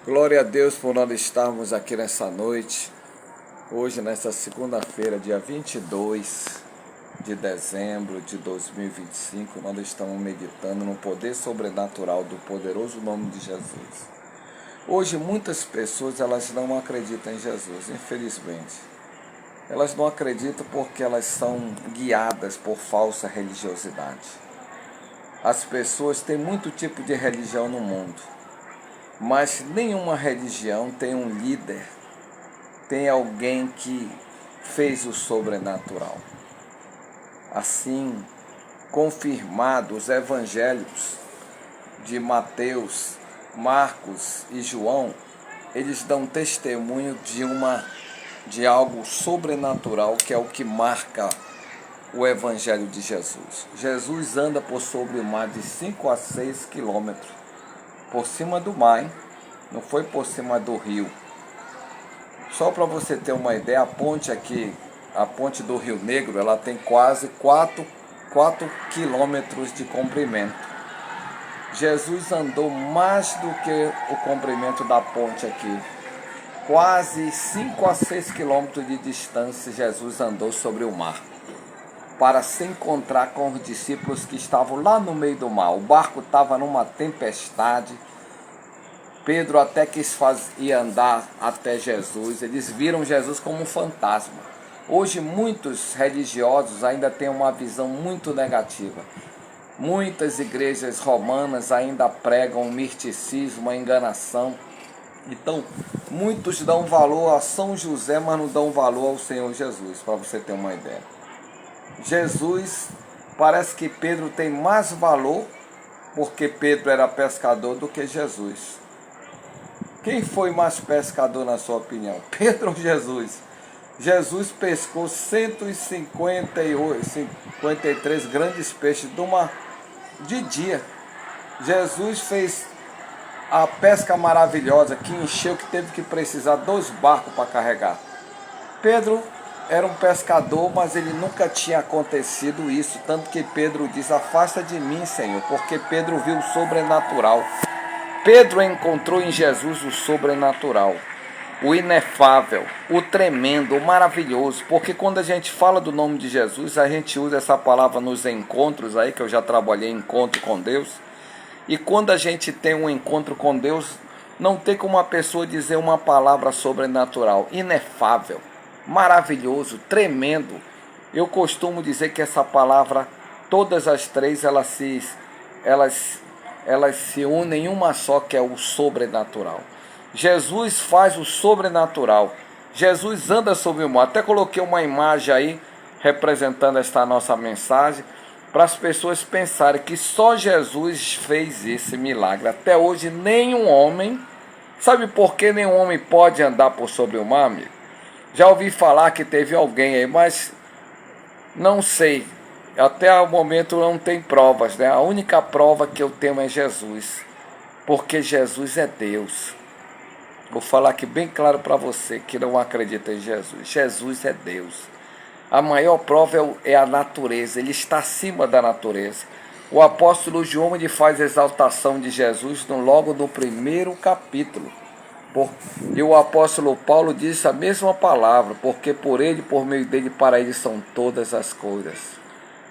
Glória a Deus por nós estarmos aqui nessa noite, hoje nessa segunda-feira, dia 22 de dezembro de 2025, nós estamos meditando no poder sobrenatural do poderoso nome de Jesus. Hoje muitas pessoas elas não acreditam em Jesus, infelizmente. Elas não acreditam porque elas são guiadas por falsa religiosidade. As pessoas têm muito tipo de religião no mundo. Mas nenhuma religião tem um líder, tem alguém que fez o sobrenatural. Assim, confirmado, os evangelhos de Mateus, Marcos e João, eles dão testemunho de algo sobrenatural, que é o que marca o evangelho de Jesus. Jesus anda por sobre o mar de 5 a 6 quilômetros. Por cima do mar, hein? Não foi por cima do rio. Só para você ter uma ideia, a ponte aqui, a ponte do Rio Negro, ela tem quase 4 quilômetros de comprimento. Jesus andou mais do que o comprimento da ponte aqui. Quase 5 a 6 quilômetros de distância Jesus andou sobre o mar, para se encontrar com os discípulos que estavam lá no meio do mar. O barco estava numa tempestade. Pedro até quis ir andar até Jesus. Eles viram Jesus como um fantasma. Hoje muitos religiosos ainda têm uma visão muito negativa. Muitas igrejas romanas ainda pregam o misticismo, a enganação. Então, muitos dão valor a São José, mas não dão valor ao Senhor Jesus, para você ter uma ideia. Jesus, parece que Pedro tem mais valor, porque Pedro era pescador, do que Jesus. Quem foi mais pescador na sua opinião? Pedro ou Jesus? Jesus pescou 153 grandes peixes de dia. Jesus fez a pesca maravilhosa que encheu, que teve que precisar 2 barcos para carregar. Pedro era um pescador, mas ele nunca tinha acontecido isso, tanto que Pedro diz: afasta de mim, Senhor, porque Pedro viu o sobrenatural. Pedro encontrou em Jesus o sobrenatural, o inefável, o tremendo, o maravilhoso, porque quando a gente fala do nome de Jesus, a gente usa essa palavra nos encontros aí, que eu já trabalhei encontro com Deus, e quando a gente tem um encontro com Deus, não tem como uma pessoa dizer uma palavra sobrenatural, inefável, maravilhoso, tremendo. Eu costumo dizer que essa palavra, todas as três, elas se unem em uma só, que é o sobrenatural. Jesus faz o sobrenatural. Jesus anda sobre o mar. Até coloquei uma imagem aí representando esta nossa mensagem, para as pessoas pensarem que só Jesus fez esse milagre. Até hoje nenhum homem, sabe por que nenhum homem pode andar por sobre o mar, amigo? Já ouvi falar que teve alguém aí, mas não sei. Até o momento não tem provas, né? A única prova que eu tenho é Jesus, porque Jesus é Deus. Vou falar aqui bem claro para você que não acredita em Jesus. Jesus é Deus. A maior prova é a natureza, ele está acima da natureza. O apóstolo João ele faz exaltação de Jesus logo no primeiro capítulo. E o apóstolo Paulo disse a mesma palavra, porque por ele, por meio dele, para ele são todas as coisas.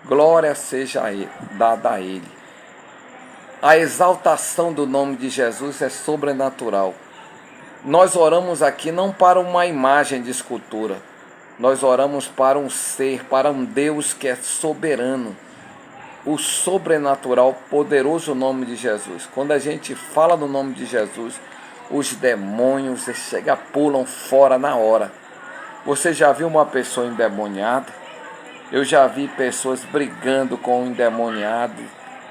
Glória seja dada a ele. A exaltação do nome de Jesus é sobrenatural. Nós oramos aqui não para uma imagem de escultura. Nós oramos para um ser, para um Deus que é soberano. O sobrenatural, poderoso nome de Jesus. Quando a gente fala no nome de Jesus, os demônios pulam fora na hora. Você já viu uma pessoa endemoniada? Eu já vi pessoas brigando com o endemoniado,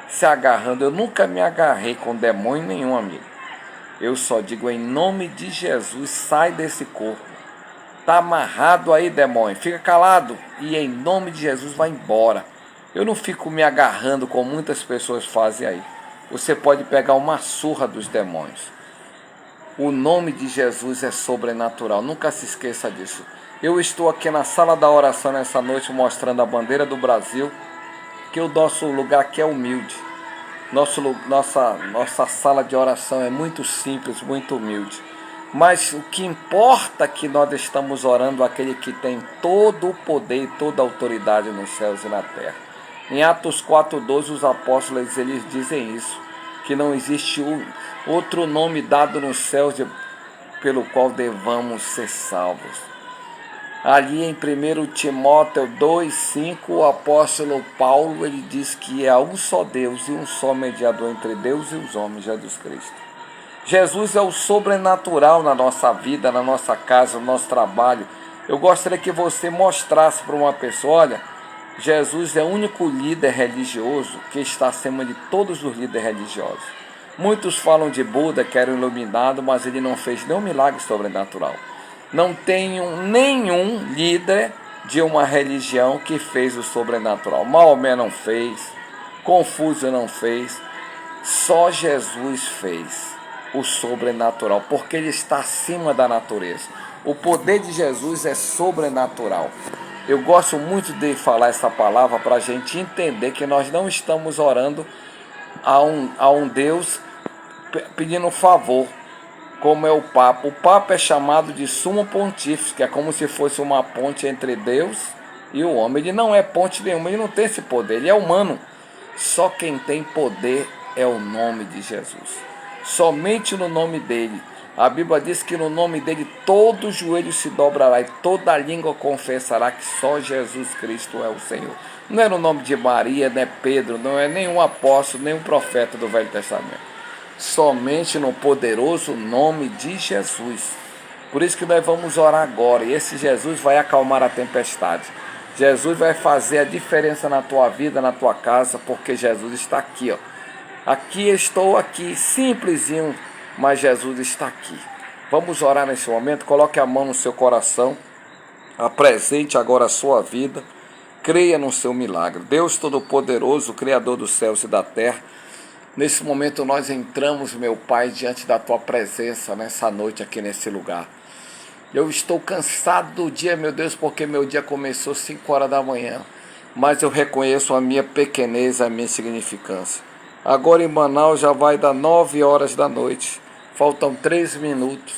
se agarrando. Eu nunca me agarrei com demônio nenhum, amigo. Eu só digo: em nome de Jesus, sai desse corpo. Está amarrado aí, demônio, fica calado. E em nome de Jesus, vai embora. Eu não fico me agarrando como muitas pessoas fazem aí. Você pode pegar uma surra dos demônios. O nome de Jesus é sobrenatural, nunca se esqueça disso. Eu estou aqui na sala da oração nessa noite mostrando a bandeira do Brasil, que o nosso lugar aqui é humilde. Nossa sala de oração é muito simples, muito humilde. Mas o que importa é que nós estamos orando aquele que tem todo o poder e toda a autoridade nos céus e na terra. Em Atos 4:12, os apóstolos eles dizem isso, que não existe outro nome dado nos céus pelo qual devamos ser salvos. Ali em 1 Timóteo 2:5, o apóstolo Paulo ele diz que há um só Deus e um só mediador entre Deus e os homens, Jesus Cristo. Jesus é o sobrenatural na nossa vida, na nossa casa, no nosso trabalho. Eu gostaria que você mostrasse para uma pessoa, olha, Jesus é o único líder religioso que está acima de todos os líderes religiosos. Muitos falam de Buda, que era um iluminado, mas ele não fez nenhum milagre sobrenatural. Não tem nenhum líder de uma religião que fez o sobrenatural. Maomé não fez, Confúcio não fez, só Jesus fez o sobrenatural, porque ele está acima da natureza. O poder de Jesus é sobrenatural. Eu gosto muito de falar essa palavra para a gente entender que nós não estamos orando a um Deus pedindo favor, como é o Papa. O Papa é chamado de sumo pontífice, que é como se fosse uma ponte entre Deus e o homem. Ele não é ponte nenhuma, ele não tem esse poder, ele é humano. Só quem tem poder é o nome de Jesus. Somente no nome dele. A Bíblia diz que no nome dele todo joelho se dobrará e toda língua confessará que só Jesus Cristo é o Senhor. Não é no nome de Maria, não é Pedro, não é nenhum apóstolo, nenhum profeta do Velho Testamento. Somente no poderoso nome de Jesus. Por isso que nós vamos orar agora. E esse Jesus vai acalmar a tempestade. Jesus vai fazer a diferença na tua vida, na tua casa, porque Jesus está aqui, ó. Aqui estou aqui, simplesinho, mas Jesus está aqui. Vamos orar nesse momento. Coloque a mão no seu coração. Apresente agora a sua vida. Creia no seu milagre. Deus Todo-Poderoso, Criador dos céus e da terra. Nesse momento nós entramos, meu Pai, diante da Tua presença nessa noite aqui nesse lugar. Eu estou cansado do dia, meu Deus, porque meu dia começou 5 horas da manhã. Mas eu reconheço a minha pequenez, a minha insignificância. Agora em Manaus já vai dar 9 horas da noite. Faltam 3 minutos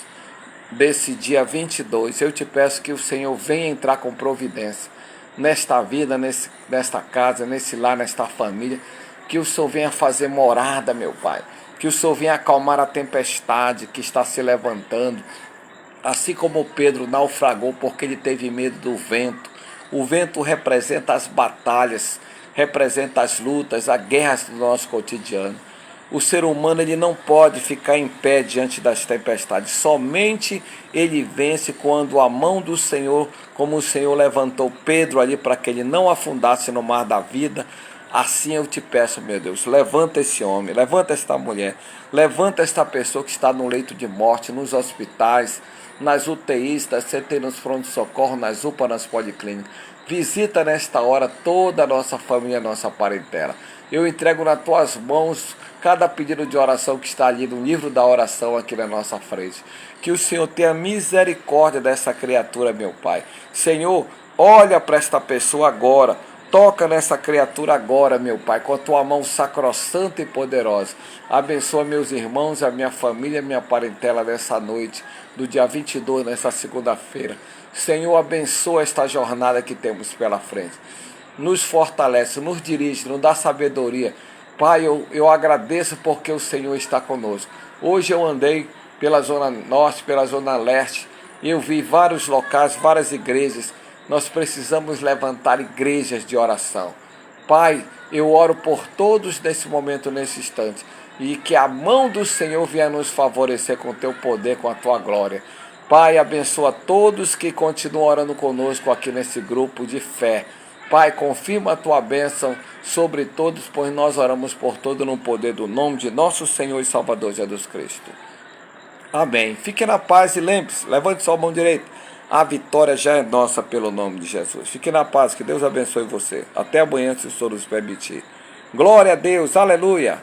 desse dia 22. Eu te peço que o Senhor venha entrar com providência nesta vida, nesta casa, nesse lar, nesta família. Que o Senhor venha fazer morada, meu Pai. Que o Senhor venha acalmar a tempestade que está se levantando. Assim como Pedro naufragou porque ele teve medo do vento. O vento representa as batalhas, representa as lutas, as guerras do nosso cotidiano. O ser humano ele não pode ficar em pé diante das tempestades. Somente ele vence quando a mão do Senhor, como o Senhor levantou Pedro ali para que ele não afundasse no mar da vida. Assim eu te peço, meu Deus, levanta esse homem, levanta esta mulher, levanta esta pessoa que está no leito de morte, nos hospitais, nas UTIs, nas CT, nos pronto-socorro, nas UPA, nas policlínicas. Visita nesta hora toda a nossa família, a nossa parentela. Eu entrego nas tuas mãos cada pedido de oração que está ali no livro da oração aqui na nossa frente. Que o Senhor tenha misericórdia dessa criatura, meu Pai. Senhor, olha para esta pessoa agora. Toca nessa criatura agora, meu Pai, com a tua mão sacrossanta e poderosa. Abençoa meus irmãos, a minha família, a minha parentela nessa noite, do dia 22, nessa segunda-feira. Senhor, abençoa esta jornada que temos pela frente. Nos fortalece, nos dirige, nos dá sabedoria. Pai, eu agradeço porque o Senhor está conosco. Hoje eu andei pela Zona Norte, pela Zona Leste, e eu vi vários locais, várias igrejas. Nós precisamos levantar igrejas de oração. Pai, eu oro por todos nesse momento, nesse instante. E que a mão do Senhor venha nos favorecer com o teu poder, com a tua glória. Pai, abençoa todos que continuam orando conosco aqui nesse grupo de fé. Pai, confirma a tua bênção sobre todos, pois nós oramos por todo no poder do nome de nosso Senhor e Salvador Jesus Cristo. Amém. Fique na paz e lembre-se, levante sua mão direita. A vitória já é nossa pelo nome de Jesus. Fique na paz, que Deus abençoe você. Até amanhã, se o Senhor nos permitir. Glória a Deus, aleluia.